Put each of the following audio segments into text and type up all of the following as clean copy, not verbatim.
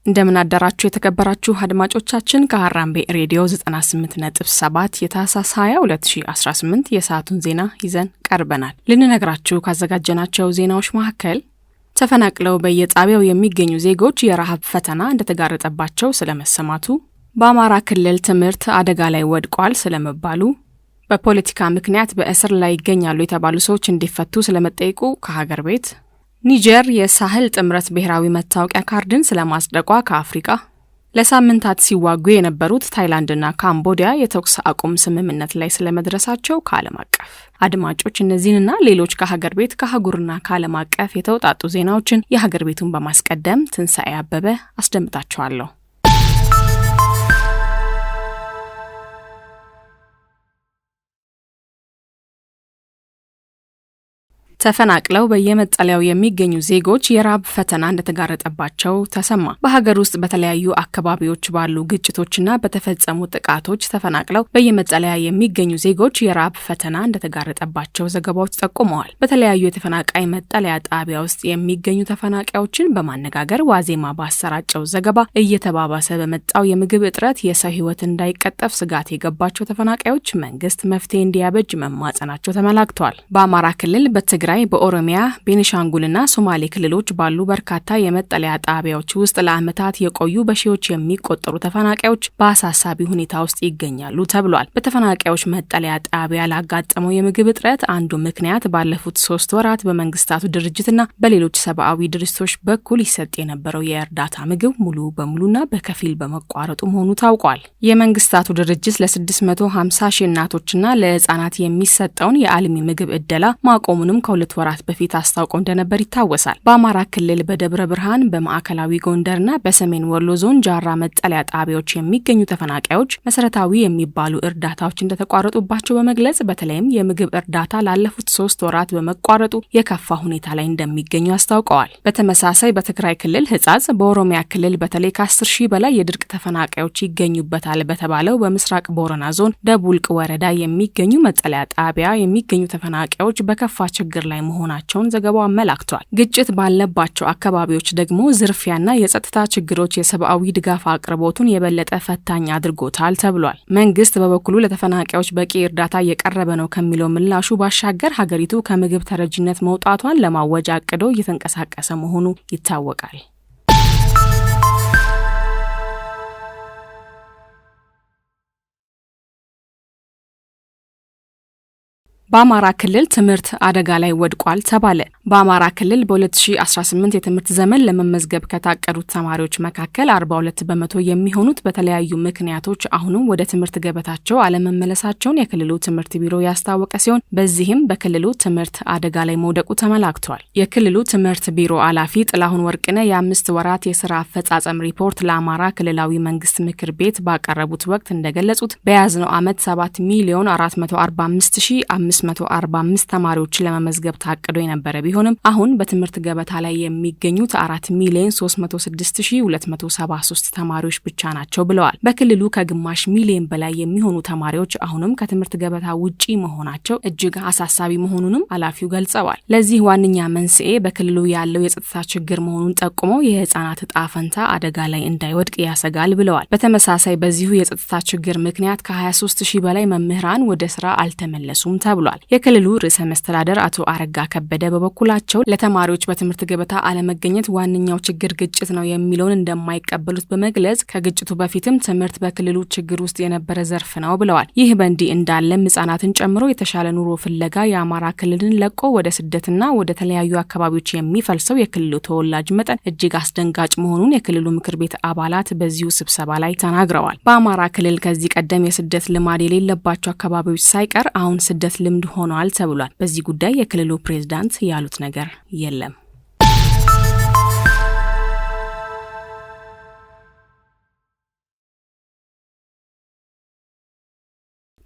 እንደምን አደራችሁ የተከበራችሁ አድማጮቻችን ከሐራምቤ ሬዲዮ 98.7 የታህሳስ 20 2018 የሰዓቱን ዜና ይዘን ቀርበናል። ልንነግራችሁ ካዘጋጀናቸው ዜናዎች መካከል ተፈናቅለው በየጣቢያው የሚገኙ ዜጎች የረሃብ ፈተና እንደተጋረጠባቸው ስለመሰማቱ፣ በአማራ ክልል ትምህርት አደጋ ላይ ወድቋል ስለመባሉ፣ በፖለቲካ ምክንያት በእስር ላይ ይገኛሉ የተባሉ ሰዎች እንዲፈቱ ስለመጠየቁ ከሀገር ቤት፣ ኒጀር የሳህል ጥምረት ብሔራዊ መታወቂያ ካርድን ስለማጽደቋ ከአፍሪካ፣ ለሳምንታት ሲዋጉ የነበሩት ታይላንድና ካምቦዲያ የተኩስ አቁም ስምምነት ላይ ስለመድረሳቸው ከዓለም አቀፍ። አድማጮች እነዚህንና ሌሎች ከሀገር ቤት ከአህጉርና ከዓለም አቀፍ የተውጣጡ ዜናዎችን የሀገር ቤቱን በማስቀደም ትንሣኤ አበበ አስደምጣችኋለሁ። ተፈናቅለው በየመጠለያው የሚገኙ ዜጎች የረሃብ ፈተና እንደተጋረጠባቸው ተሰማ። በሀገር ውስጥ በተለያዩ አካባቢዎች ባሉ ግጭቶችና በተፈጸሙ ጥቃቶች ተፈናቅለው በየመጠለያ የሚገኙ ዜጎች የረሃብ ፈተና እንደተጋረጠባቸው ዘገባዎች ጠቁመዋል። በተለያዩ የተፈናቃይ መጠለያ ጣቢያ ውስጥ የሚገኙ ተፈናቃዮችን በማነጋገር ዋዜማ ባሰራጨው ዘገባ እየተባባሰ በመጣው የምግብ እጥረት የሰው ሕይወት እንዳይቀጠፍ ስጋት የገባቸው ተፈናቃዮች መንግስት መፍትሄ እንዲያበጅ መማጸናቸው ተመላክቷል። በአማራ ክልል በትግራይ በኦሮሚያ ቤኒሻንጉልና ሶማሌ ክልሎች ባሉ በርካታ የመጠለያ ጣቢያዎች ውስጥ ለዓመታት የቆዩ በሺዎች የሚቆጠሩ ተፈናቃዮች በአሳሳቢ ሁኔታ ውስጥ ይገኛሉ ተብሏል። በተፈናቃዮች መጠለያ ጣቢያ ላጋጠመው የምግብ እጥረት አንዱ ምክንያት ባለፉት 3 ወራት በመንግስታቱ ድርጅትና በሌሎች ሰብአዊ ድርጅቶች በኩል ይሰጥ የነበረው የእርዳታ ምግብ ሙሉ በሙሉና በከፊል በመቋረጡ መሆኑ ታውቋል። የመንግስታቱ ድርጅት ለ650 ሺህ እናቶችና ለህፃናት የሚሰጠውን የአልሚ ምግብ እደላ ማቆሙንም ከ2 ወራት በፊት አስታውቆ እንደነበር ይታወሳል። በአማራ ክልል በደብረ ብርሃን በማዕከላዊ ጎንደርና በሰሜን ወሎ ዞን ጃራ መጠለያ ጣቢያዎች የሚገኙ ተፈናቃዮች መሰረታዊ የሚባሉ እርዳታዎች እንደተቋረጡባቸው በመግለጽ በተለይም የምግብ እርዳታ ላለፉት 3 ወራት በመቋረጡ የከፋ ሁኔታ ላይ እንደሚገኙ አስታውቀዋል። በተመሳሳይ በትግራይ ክልል ህጻጽ፣ በኦሮሚያ ክልል በተለይ ከ10 ሺህ በላይ የድርቅ ተፈናቃዮች ይገኙበታል በተባለው በምስራቅ ቦረና ዞን ደቡልቅ ወረዳ የሚገኙ መጠለያ ጣቢያ የሚገኙ ተፈናቃዮች በከፋ ችግር ላይ መሆናቸውን ዘገባው አመላክቷል። ግጭት ባለባቸው አካባቢዎች ደግሞ ዝርፊያና የጸጥታ ችግሮች የሰብአዊ ድጋፍ አቅርቦቱን የበለጠ ፈታኝ አድርጎታል ተብሏል። መንግስት በበኩሉ ለተፈናቃዮች በቂ እርዳታ እየቀረበ ነው ከሚለው ምላሹ ባሻገር ሀገሪቱ ከምግብ ተረጂነት መውጣቷን ለማወጅ አቅዶ እየተንቀሳቀሰ መሆኑ ይታወቃል። በአማራ ክልል ትምህርት አደጋ ላይ ወድቋል ተባለ። በአማራ ክልል በ2018 የትምህርት ዘመን ለመመዝገብ ከታቀዱት ተማሪዎች መካከል 42 በመቶ የሚሆኑት በተለያዩ ምክንያቶች አሁንም ወደ ትምህርት ገበታቸው አለመመለሳቸውን የክልሉ ትምህርት ቢሮ ያስታወቀ ሲሆን በዚህም በክልሉ ትምህርት አደጋ ላይ መውደቁ ተመላክቷል። የክልሉ ትምህርት ቢሮ ኃላፊ ጥላሁን ወርቅነህ የ5 ወራት የስራ አፈጻጸም ሪፖርት ለአማራ ክልላዊ መንግስት ምክር ቤት ባቀረቡት ወቅት እንደገለጹት በያዝነው ዓመት 7,445,545 ተማሪዎችን ለመመዝገብ ታቅዶ የነበረ ቢሆንም አሁን በትምህርት ገበታ ላይ የሚገኙት 4,003,273 ተማሪዎች ብቻ ናቸው ብለዋል። በክልሉ ከግማሽ ሚሊዮን በላይ የሚሆኑ ተማሪዎች አሁንም ከትምህርት ገበታ ውጪ መሆናቸው እጅግ አሳሳቢ መሆኑንም ኃላፊው ገልጸዋል። ለዚህ ዋነኛ መንስኤ በክልሉ ያለው የጸጥታ ችግር መሆኑን ጠቁመው የህፃናት ዕጣ ፈንታ አደጋ ላይ እንዳይወድቅ ያሰጋል ብለዋል። በተመሳሳይ በዚሁ የጸጥታ ችግር ምክንያት ከ23,000 በላይ መምህራን ወደ ስራ አልተመለሱም ተብሏል። የክልሉ ርዕሰ መስተዳደር አቶ አረጋ ከበደ በበኩላቸው ለተማሪዎች በትምህርት ገበታ አለመገኘት ዋነኛው ችግር ግጭት ነው የሚለውን እንደማይቀበሉት በመግለጽ ከግጭቱ በፊትም ትምህርት በክልሉ ችግር ውስጥ የነበረ ዘርፍ ነው ብለዋል። ይህ በእንዲህ እንዳለም ህጻናትን ጨምሮ የተሻለ ኑሮ ፍለጋ የአማራ ክልልን ለቆ ወደ ስደትና ወደ ተለያዩ አካባቢዎች የሚፈልሰው የክልሉ ተወላጅ መጠን እጅግ አስደንጋጭ መሆኑን የክልሉ ምክር ቤት አባላት በዚሁ ስብሰባ ላይ ተናግረዋል። በአማራ ክልል ከዚህ ቀደም የስደት ልማድ የሌለባቸው አካባቢዎች ሳይቀር አሁን ስደት ልምድ ሆኗል ተብሏል። በዚህ ጉዳይ የክልሉ ፕሬዝዳንት ያሉት ነገር የለም።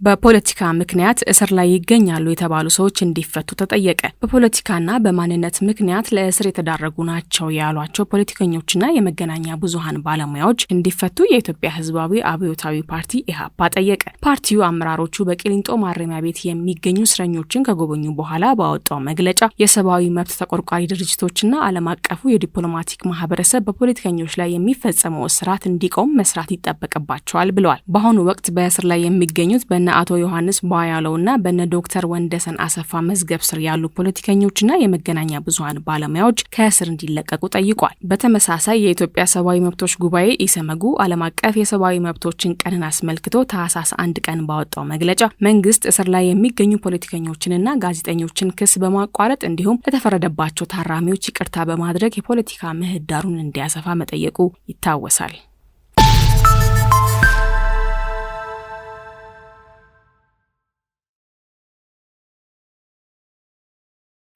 በፖለቲካ ምክንያት እስር ላይ ይገኛሉ የተባሉ ሰዎች እንዲፈቱ ተጠየቀ። በፖለቲካና በማንነት ምክንያት ለእስር የተዳረጉ ናቸው ያሏቸው ፖለቲከኞችና የመገናኛ ብዙሃን ባለሙያዎች እንዲፈቱ የኢትዮጵያ ሕዝባዊ አብዮታዊ ፓርቲ ኢህአፓ ጠየቀ። ፓርቲው አመራሮቹ በቂሊንጦ ማረሚያ ቤት የሚገኙ እስረኞችን ከጎበኙ በኋላ ባወጣው መግለጫ የሰብአዊ መብት ተቆርቋሪ ድርጅቶችና ዓለም አቀፉ የዲፕሎማቲክ ማህበረሰብ በፖለቲከኞች ላይ የሚፈጸመው እስራት እንዲቆም መስራት ይጠበቅባቸዋል ብለዋል። በአሁኑ ወቅት በእስር ላይ የሚገኙት አቶ ዮሐንስ ባያለውና በነ ዶክተር ወንደሰን አሰፋ መዝገብ ስር ያሉ ፖለቲከኞችና የመገናኛ ብዙሃን ባለሙያዎች ከእስር እንዲለቀቁ ጠይቋል። በተመሳሳይ የኢትዮጵያ ሰብአዊ መብቶች ጉባኤ ኢሰመጉ ዓለም አቀፍ የሰብአዊ መብቶችን ቀንን አስመልክቶ ታህሳስ 1 ቀን ባወጣው መግለጫ መንግስት እስር ላይ የሚገኙ ፖለቲከኞችንና ጋዜጠኞችን ክስ በማቋረጥ እንዲሁም ለተፈረደባቸው ታራሚዎች ይቅርታ በማድረግ የፖለቲካ ምህዳሩን እንዲያሰፋ መጠየቁ ይታወሳል።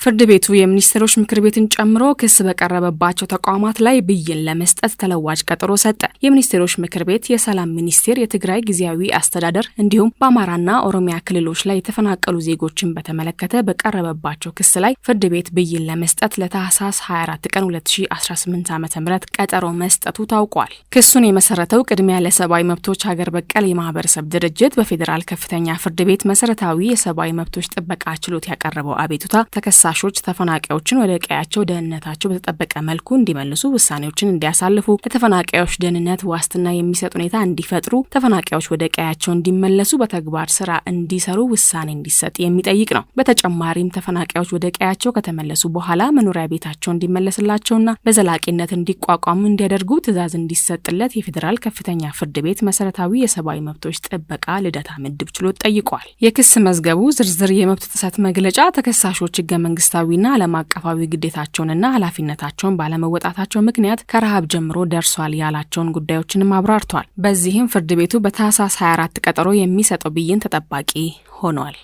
ፍርድ ቤቱ የሚኒስትሮች ምክር ቤትን ጨምሮ ክስ በቀረበባቸው ተቋማት ላይ ብይን ለመስጠት ተለዋጭ ቀጠሮ ሰጠ። የሚኒስትሮች ምክር ቤት የሰላም ሚኒስቴር፣ የትግራይ ጊዜያዊ አስተዳደር እንዲሁም በአማራና ኦሮሚያ ክልሎች ላይ የተፈናቀሉ ዜጎችን በተመለከተ በቀረበባቸው ክስ ላይ ፍርድ ቤት ብይን ለመስጠት ለታህሳስ 24 ቀን 2018 ዓ.ም ቀጠሮ መስጠቱ ታውቋል። ክሱን የመሰረተው ቅድሚያ ለሰብአዊ መብቶች ሀገር በቀል የማህበረሰብ ድርጅት በፌዴራል ከፍተኛ ፍርድ ቤት መሰረታዊ የሰብአዊ መብቶች ጥበቃ ችሎት ያቀረበው አቤቱታ ተከሳሾች ተፈናቃዮችን ወደ ቀያቸው ደህንነታቸው በተጠበቀ መልኩ እንዲመልሱ ውሳኔዎችን እንዲያሳልፉ፣ ለተፈናቃዮች ደህንነት ዋስትና የሚሰጥ ሁኔታ እንዲፈጥሩ፣ ተፈናቃዮች ወደ ቀያቸው እንዲመለሱ በተግባር ስራ እንዲሰሩ ውሳኔ እንዲሰጥ የሚጠይቅ ነው። በተጨማሪም ተፈናቃዮች ወደ ቀያቸው ከተመለሱ በኋላ መኖሪያ ቤታቸው እንዲመለስላቸውና በዘላቂነት እንዲቋቋሙ እንዲያደርጉ ትዕዛዝ እንዲሰጥለት የፌዴራል ከፍተኛ ፍርድ ቤት መሰረታዊ የሰብአዊ መብቶች ጥበቃ ልደታ ምድብ ችሎት ጠይቋል። የክስ መዝገቡ ዝርዝር የመብት ጥሰት መግለጫ ተከሳሾች ህገ መንግስታዊና ዓለም አቀፋዊ ግዴታቸውንና ኃላፊነታቸውን ባለመወጣታቸው ምክንያት ከረሃብ ጀምሮ ደርሷል ያላቸውን ጉዳዮችንም አብራርቷል። በዚህም ፍርድ ቤቱ በታህሳስ 24 ቀጠሮ የሚሰጠው ብይን ተጠባቂ ሆኗል።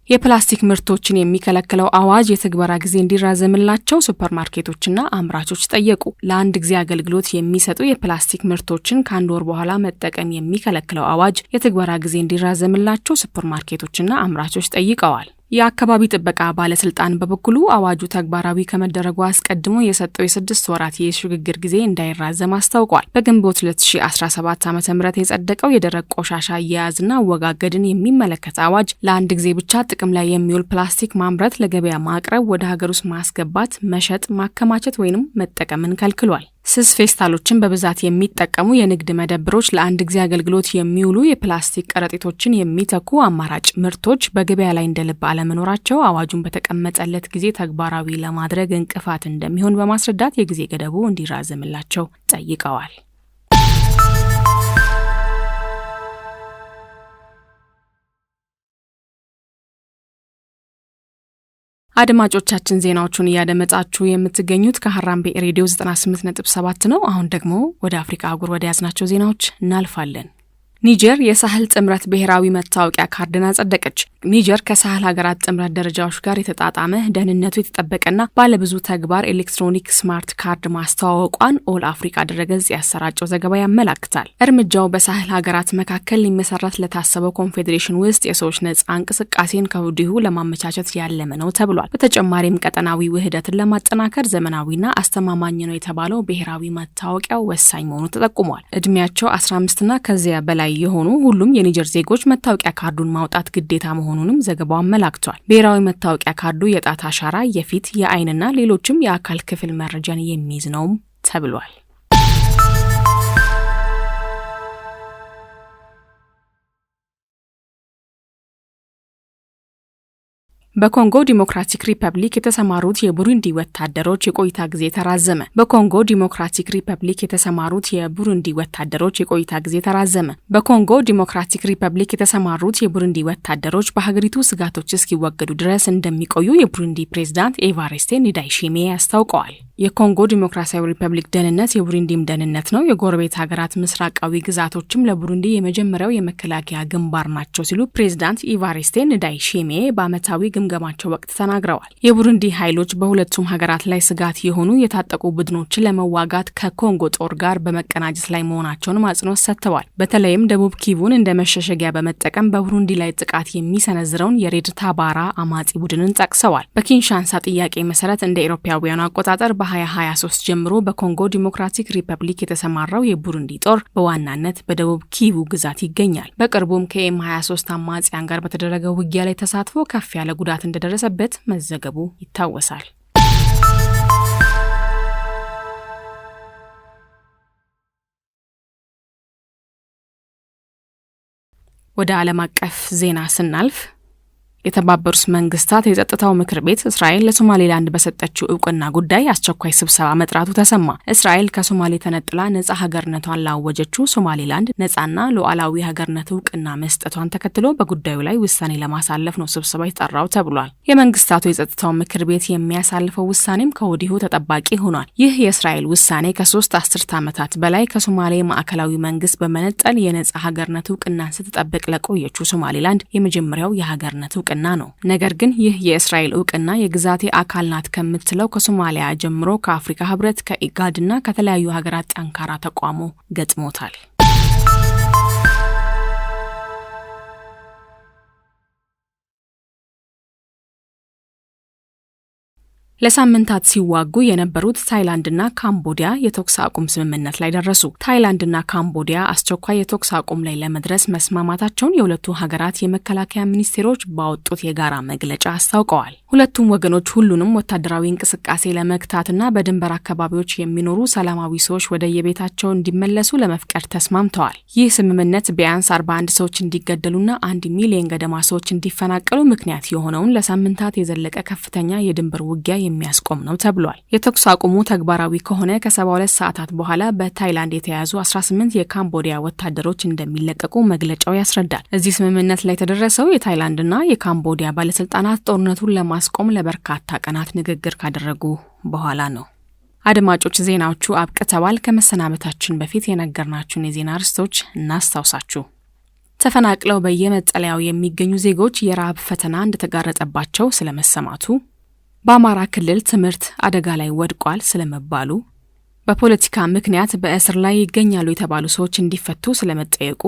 የፕላስቲክ ምርቶችን የሚከለክለው አዋጅ የትግበራ ጊዜ እንዲራዘምላቸው ሱፐርማርኬቶችና አምራቾች ጠየቁ። ለአንድ ጊዜ አገልግሎት የሚሰጡ የፕላስቲክ ምርቶችን ከአንድ ወር በኋላ መጠቀም የሚከለክለው አዋጅ የትግበራ ጊዜ እንዲራዘምላቸው ሱፐርማርኬቶችና አምራቾች ጠይቀዋል። የአካባቢ ጥበቃ ባለስልጣን በበኩሉ አዋጁ ተግባራዊ ከመደረጉ አስቀድሞ የሰጠው የ6 ወራት የሽግግር ጊዜ እንዳይራዘም አስታውቋል። በግንቦት 2017 ዓ.ም የጸደቀው የደረቅ ቆሻሻ አያያዝና አወጋገድን የሚመለከት አዋጅ ለአንድ ጊዜ ብቻ ጥቅም ላይ የሚውል ፕላስቲክ ማምረት፣ ለገበያ ማቅረብ፣ ወደ ሀገር ውስጥ ማስገባት፣ መሸጥ፣ ማከማቸት ወይንም መጠቀምን ከልክሏል። ስስ ፌስታሎችን በብዛት የሚጠቀሙ የንግድ መደብሮች ለአንድ ጊዜ አገልግሎት የሚውሉ የፕላስቲክ ከረጢቶችን የሚተኩ አማራጭ ምርቶች በገበያ ላይ እንደልብ አለመኖራቸው አዋጁን በተቀመጠለት ጊዜ ተግባራዊ ለማድረግ እንቅፋት እንደሚሆን በማስረዳት የጊዜ ገደቡ እንዲራዘምላቸው ጠይቀዋል። አድማጮቻችን ዜናዎቹን እያደመጣችሁ የምትገኙት ከሀራምቤ ሬዲዮ 98.7 ነው። አሁን ደግሞ ወደ አፍሪካ አህጉር ወደ ያዝናቸው ዜናዎች እናልፋለን። ኒጀር የሳህል ጥምረት ብሔራዊ መታወቂያ ካርድን አጸደቀች። ኒጀር ከሳህል ሀገራት ጥምረት ደረጃዎች ጋር የተጣጣመ ደህንነቱ የተጠበቀና ባለብዙ ተግባር ኤሌክትሮኒክ ስማርት ካርድ ማስተዋወቋን ኦል አፍሪካ ድረገጽ ያሰራጨው ዘገባ ያመላክታል። እርምጃው በሳህል ሀገራት መካከል ሊመሰረት ለታሰበው ኮንፌዴሬሽን ውስጥ የሰዎች ነጻ እንቅስቃሴን ከወዲሁ ለማመቻቸት ያለመ ነው ተብሏል። በተጨማሪም ቀጠናዊ ውህደትን ለማጠናከር ዘመናዊና አስተማማኝ ነው የተባለው ብሔራዊ መታወቂያው ወሳኝ መሆኑ ተጠቁሟል። እድሜያቸው 15ና ከዚያ በላይ የሆኑ ሁሉም የኒጀር ዜጎች መታወቂያ ካርዱን ማውጣት ግዴታ መሆኑንም ዘገባው አመላክቷል። ብሔራዊ መታወቂያ ካርዱ የጣት አሻራ፣ የፊት፣ የአይንና ሌሎችም የአካል ክፍል መረጃን የሚይዝ ነውም ተብሏል። በኮንጎ ዲሞክራቲክ ሪፐብሊክ የተሰማሩት የቡሩንዲ ወታደሮች የቆይታ ጊዜ ተራዘመ። በኮንጎ ዲሞክራቲክ ሪፐብሊክ የተሰማሩት የቡሩንዲ ወታደሮች የቆይታ ጊዜ ተራዘመ። በኮንጎ ዲሞክራቲክ ሪፐብሊክ የተሰማሩት የቡሩንዲ ወታደሮች በሀገሪቱ ስጋቶች እስኪወገዱ ድረስ እንደሚቆዩ የቡሩንዲ ፕሬዝዳንት ኤቫሪስቴ ኒዳይሺሜ አስታውቀዋል። የኮንጎ ዲሞክራሲያዊ ሪፐብሊክ ደህንነት የቡሩንዲም ደህንነት ነው። የጎረቤት ሀገራት ምስራቃዊ ግዛቶችም ለቡሩንዲ የመጀመሪያው የመከላከያ ግንባር ናቸው ሲሉ ፕሬዝዳንት ኤቫሪስቴ ኒዳይሺሜ በአመታዊ በግምገማቸው ወቅት ተናግረዋል። የቡሩንዲ ኃይሎች በሁለቱም ሀገራት ላይ ስጋት የሆኑ የታጠቁ ቡድኖችን ለመዋጋት ከኮንጎ ጦር ጋር በመቀናጀት ላይ መሆናቸውን አጽንኦት ሰጥተዋል። በተለይም ደቡብ ኪቡን እንደ መሸሸጊያ በመጠቀም በቡሩንዲ ላይ ጥቃት የሚሰነዝረውን የሬድ ታባራ አማጺ ቡድንን ጠቅሰዋል። በኪንሻንሳ ጥያቄ መሰረት እንደ አውሮፓውያኑ አቆጣጠር በ2023 ጀምሮ በኮንጎ ዲሞክራቲክ ሪፐብሊክ የተሰማራው የቡሩንዲ ጦር በዋናነት በደቡብ ኪቡ ግዛት ይገኛል። በቅርቡም ከኤም23 አማጺያን ጋር በተደረገው ውጊያ ላይ ተሳትፎ ከፍ ያለ ጉዳት እንደደረሰበት መዘገቡ ይታወሳል። ወደ ዓለም አቀፍ ዜና ስናልፍ የተባበሩት መንግስታት የጸጥታው ምክር ቤት እስራኤል ለሶማሌላንድ በሰጠችው እውቅና ጉዳይ አስቸኳይ ስብሰባ መጥራቱ ተሰማ። እስራኤል ከሶማሌ ተነጥላ ነጻ ሀገርነቷን ላወጀችው ሶማሌላንድ ነጻና ሉዓላዊ ሀገርነት እውቅና መስጠቷን ተከትሎ በጉዳዩ ላይ ውሳኔ ለማሳለፍ ነው ስብሰባ የተጠራው ተብሏል። የመንግስታቱ የጸጥታው ምክር ቤት የሚያሳልፈው ውሳኔም ከወዲሁ ተጠባቂ ሆኗል። ይህ የእስራኤል ውሳኔ ከ3 አስርት ዓመታት በላይ ከሶማሌ ማዕከላዊ መንግስት በመነጠል የነጻ ሀገርነት እውቅናን ስትጠብቅ ለቆየችው ሶማሌላንድ የመጀመሪያው የሀገርነት እውቅና ነው። ነገር ግን ይህ የእስራኤል እውቅና የግዛቴ አካል ናት ከምትለው ከሶማሊያ ጀምሮ ከአፍሪካ ህብረት፣ ከኢጋድና ከተለያዩ ሀገራት ጠንካራ ተቃውሞ ገጥሞታል። ለሳምንታት ሲዋጉ የነበሩት ታይላንድና ካምቦዲያ የተኩስ አቁም ስምምነት ላይ ደረሱ። ታይላንድና ካምቦዲያ አስቸኳይ የተኩስ አቁም ላይ ለመድረስ መስማማታቸውን የሁለቱ ሀገራት የመከላከያ ሚኒስቴሮች ባወጡት የጋራ መግለጫ አስታውቀዋል። ሁለቱም ወገኖች ሁሉንም ወታደራዊ እንቅስቃሴ ለመግታትና በድንበር አካባቢዎች የሚኖሩ ሰላማዊ ሰዎች ወደ የቤታቸው እንዲመለሱ ለመፍቀድ ተስማምተዋል። ይህ ስምምነት ቢያንስ 41 ሰዎች እንዲገደሉና 1 ሚሊዮን ገደማ ሰዎች እንዲፈናቀሉ ምክንያት የሆነውን ለሳምንታት የዘለቀ ከፍተኛ የድንበር ውጊያ የሚያስቆም ነው ተብሏል። የተኩስ አቁሙ ተግባራዊ ከሆነ ከ72 ሰዓታት በኋላ በታይላንድ የተያዙ 18 የካምቦዲያ ወታደሮች እንደሚለቀቁ መግለጫው ያስረዳል። እዚህ ስምምነት ላይ የተደረሰው የታይላንድና የካምቦዲያ ባለስልጣናት ጦርነቱን ለማስቆም ለበርካታ ቀናት ንግግር ካደረጉ በኋላ ነው። አድማጮች ዜናዎቹ አብቅተዋል። ከመሰናበታችን በፊት የነገርናችሁን የዜና ርዕሶች እናስታውሳችሁ። ተፈናቅለው በየመጠለያው የሚገኙ ዜጎች የረሃብ ፈተና እንደተጋረጠባቸው ስለመሰማቱ፣ በአማራ ክልል ትምህርት አደጋ ላይ ወድቋል ስለመባሉ፣ በፖለቲካ ምክንያት በእስር ላይ ይገኛሉ የተባሉ ሰዎች እንዲፈቱ ስለመጠየቁ፣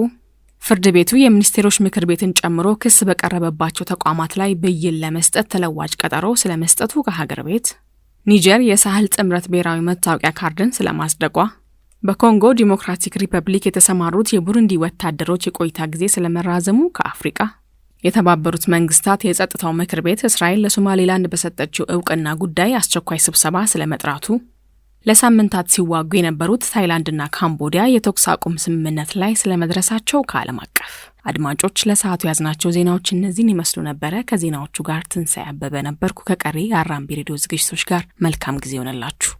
ፍርድ ቤቱ የሚኒስቴሮች ምክር ቤትን ጨምሮ ክስ በቀረበባቸው ተቋማት ላይ ብይን ለመስጠት ተለዋጭ ቀጠሮ ስለመስጠቱ ከሀገር ቤት፣ ኒጀር የሳህል ጥምረት ብሔራዊ መታወቂያ ካርድን ስለማጽደቋ፣ በኮንጎ ዲሞክራቲክ ሪፐብሊክ የተሰማሩት የቡሩንዲ ወታደሮች የቆይታ ጊዜ ስለመራዘሙ ከአፍሪካ፣ የተባበሩት መንግስታት የጸጥታው ምክር ቤት እስራኤል ለሶማሌላንድ በሰጠችው እውቅና ጉዳይ አስቸኳይ ስብሰባ ስለመጥራቱ፣ ለሳምንታት ሲዋጉ የነበሩት ታይላንድና ካምቦዲያ የተኩስ አቁም ስምምነት ላይ ስለመድረሳቸው ከዓለም አቀፍ። አድማጮች ለሰዓቱ ያዝናቸው ዜናዎች እነዚህን ይመስሉ ነበረ። ከዜናዎቹ ጋር ትንሳኤ አበበ ነበርኩ። ከቀሪ የአራምቢ ሬዲዮ ዝግጅቶች ጋር መልካም ጊዜ ይሆንላችሁ።